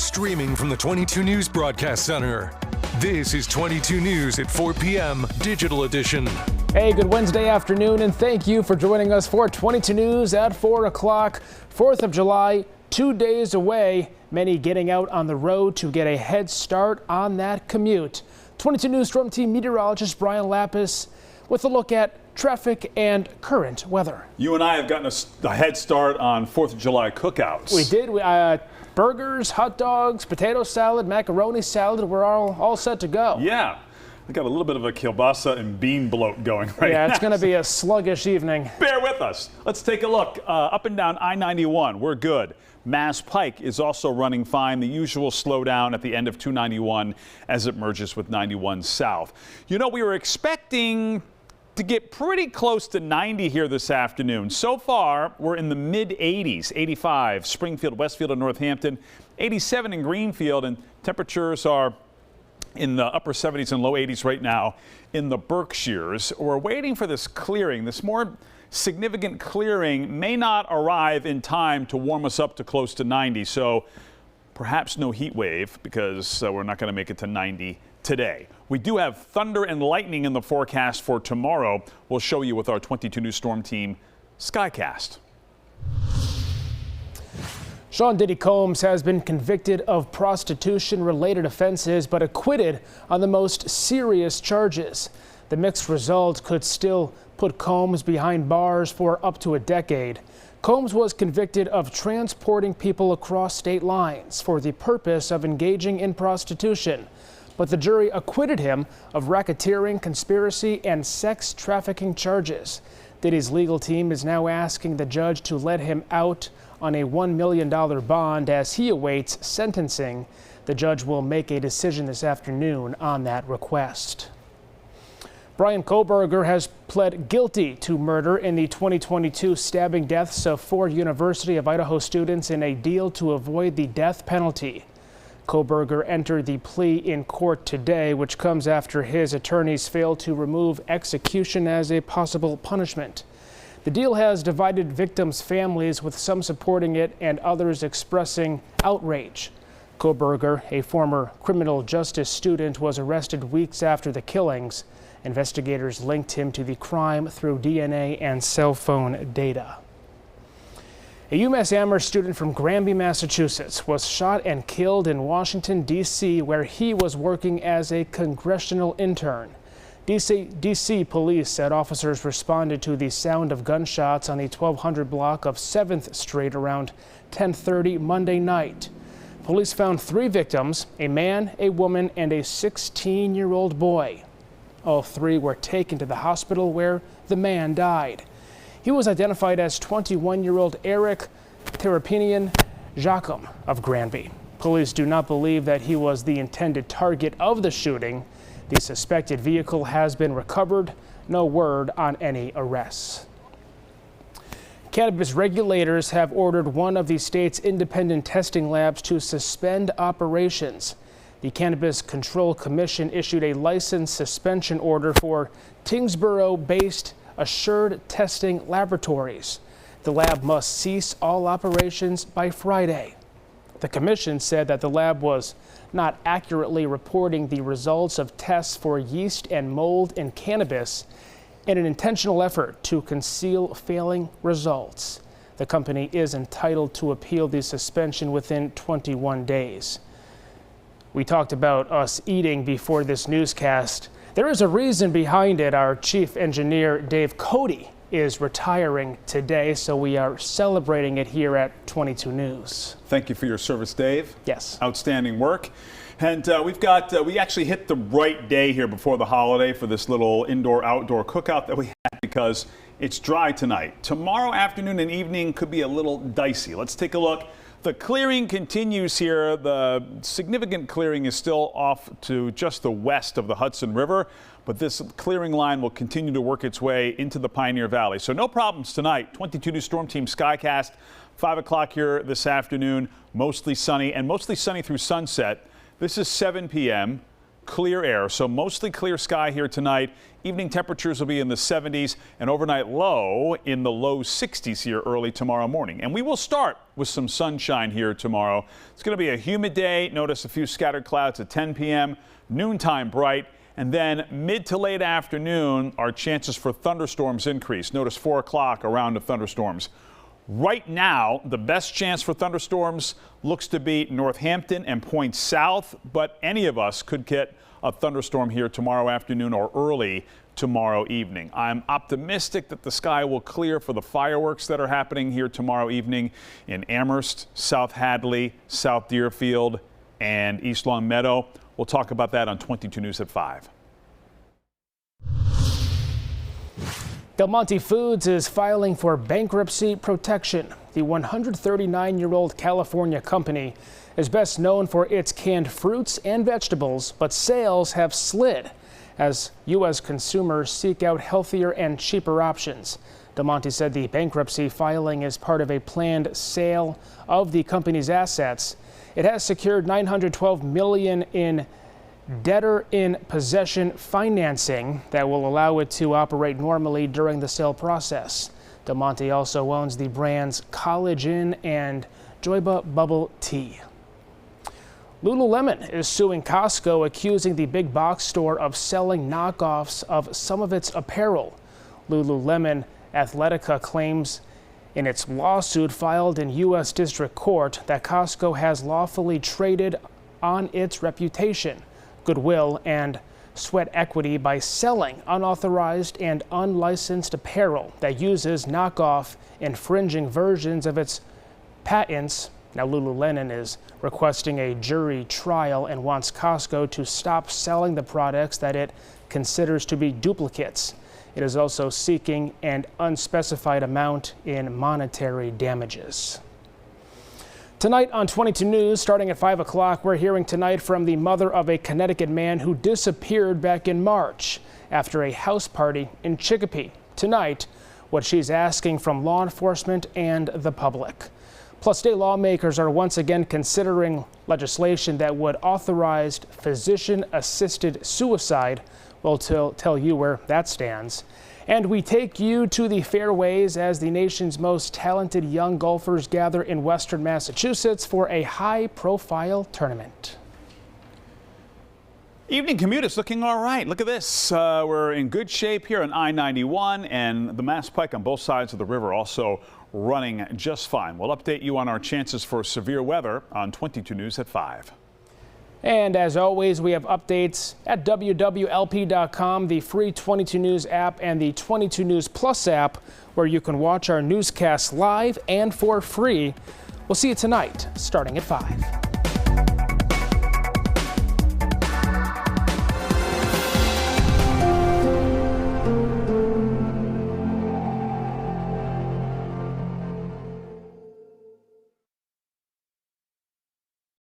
Streaming from the 22 News Broadcast Center. This is 22 News at 4 p.m. Digital Edition. Hey, good Wednesday afternoon, and thank you for joining us for 22 News at 4 o'clock. 4th of July, 2 days away. Many getting out on the road to get a head start on that commute. 22 News Storm Team meteorologist Brian Lapis with a look at traffic and current weather. You and I have gotten a head start on 4th of July cookouts. We did. Burgers, hot dogs, potato salad, macaroni salad. We're all set to go. Yeah. I got a little bit of a kielbasa and bean bloat going right now. Yeah, it's going to be a sluggish evening. Bear with us. Let's take a look. Up and down I-91, we're good. Mass Pike is also running fine. The usual slowdown at the end of 291 as it merges with 91 South. You know, we were expecting to get pretty close to 90 here this afternoon. So far, we're in the mid-80s, 85, Springfield, Westfield, and Northampton, 87 in Greenfield, and temperatures are in the upper 70s and low 80s right now in the Berkshires. We're waiting for this clearing. This more significant clearing may not arrive in time to warm us up to close to 90. So perhaps no heat wave because we're not going to make it to 90 today. We do have thunder and lightning in the forecast for tomorrow. We'll show you with our 22 News Storm Team Skycast. Sean Diddy Combs has been convicted of prostitution-related offenses but acquitted on the most serious charges. The mixed result could still put Combs behind bars for up to a decade. Combs was convicted of transporting people across state lines for the purpose of engaging in prostitution. But the jury acquitted him of racketeering, conspiracy, and sex trafficking charges. Diddy's legal team is now asking the judge to let him out on a $1 million bond as he awaits sentencing. The judge will make a decision this afternoon on that request. Brian Koberger has pled guilty to murder in the 2022 stabbing deaths of 4 University of Idaho students in a deal to avoid the death penalty. Koberger entered the plea in court today, which comes after his attorneys failed to remove execution as a possible punishment. The deal has divided victims' families, with some supporting it and others expressing outrage. Koberger, a former criminal justice student, was arrested weeks after the killings. Investigators linked him to the crime through DNA and cell phone data. A UMass Amherst student from Granby, Massachusetts, was shot and killed in Washington, D.C., where he was working as a congressional intern. D.C. police said officers responded to the sound of gunshots on the 1200 block of 7th Street around 10:30 Monday night. Police found 3 victims, a man, a woman, and a 16-year-old boy. All 3 were taken to the hospital where the man died. He was identified as 21-year-old Eric Terrapinian Jacom of Granby. Police do not believe that he was the intended target of the shooting. The suspected vehicle has been recovered. No word on any arrests. Cannabis regulators have ordered one of the state's independent testing labs to suspend operations. The Cannabis Control Commission issued a license suspension order for Tyngsboro-based Assured Testing Laboratories. The lab must cease all operations by Friday. The commission said that the lab was not accurately reporting the results of tests for yeast and mold in cannabis in an intentional effort to conceal failing results. The company is entitled to appeal the suspension within 21 days. We talked about us eating before this newscast. There is a reason behind it. Our chief engineer, Dave Cody, is retiring today, so we are celebrating it here at 22 News. Thank you for your service, Dave. Yes. Outstanding work. And we actually hit the right day here before the holiday for this little indoor-outdoor cookout that we had because it's dry tonight. Tomorrow afternoon and evening could be a little dicey. Let's take a look. The clearing continues here. The significant clearing is still off to just the west of the Hudson River, but this clearing line will continue to work its way into the Pioneer Valley. So no problems tonight. 22 News Storm Team Skycast, 5 o'clock here this afternoon, mostly sunny and mostly sunny through sunset. This is 7 p.m. clear air. So mostly clear sky here tonight. Evening temperatures will be in the 70s and overnight low in the low 60s here early tomorrow morning. And we will start with some sunshine here tomorrow. It's going to be a humid day. Notice a few scattered clouds at 10 p.m. Noontime bright. And then mid to late afternoon, our chances for thunderstorms increase. Notice 4 o'clock, a round of thunderstorms. Right now, the best chance for thunderstorms looks to be Northampton and points south, but any of us could get a thunderstorm here tomorrow afternoon or early tomorrow evening. I'm optimistic that the sky will clear for the fireworks that are happening here tomorrow evening in Amherst, South Hadley, South Deerfield, and East Long Meadow. We'll talk about that on 22 News at 5. Del Monte Foods is filing for bankruptcy protection. The 139-year-old California company is best known for its canned fruits and vegetables, but sales have slid as U.S. consumers seek out healthier and cheaper options. Del Monte said the bankruptcy filing is part of a planned sale of the company's assets. It has secured $912 million in debtor-in-possession financing that will allow it to operate normally during the sale process. Del Monte also owns the brands College Inn and Joyba Bubble Tea. Lululemon is suing Costco, accusing the big box store of selling knockoffs of some of its apparel. Lululemon Athletica claims in its lawsuit filed in U.S. District Court that Costco has lawfully traded on its reputation, goodwill, and sweat equity by selling unauthorized and unlicensed apparel that uses knockoff, infringing versions of its patents. Now, Lululemon is requesting a jury trial and wants Costco to stop selling the products that it considers to be duplicates. It is also seeking an unspecified amount in monetary damages. Tonight on 22 News, starting at 5 o'clock, we're hearing tonight from the mother of a Connecticut man who disappeared back in March after a house party in Chicopee. Tonight, what she's asking from law enforcement and the public. Plus, state lawmakers are once again considering legislation that would authorize physician-assisted suicide. We'll tell you where that stands. And we take you to the fairways as the nation's most talented young golfers gather in Western Massachusetts for a high-profile tournament. Evening commute is looking all right. Look at this. We're in good shape here on I-91, and the Mass Pike on both sides of the river also running just fine. We'll update you on our chances for severe weather on 22 News at 5. And as always, we have updates at wwlp.com, the free 22 News app, and the 22 News Plus app, where you can watch our newscasts live and for free. We'll see you tonight, starting at 5.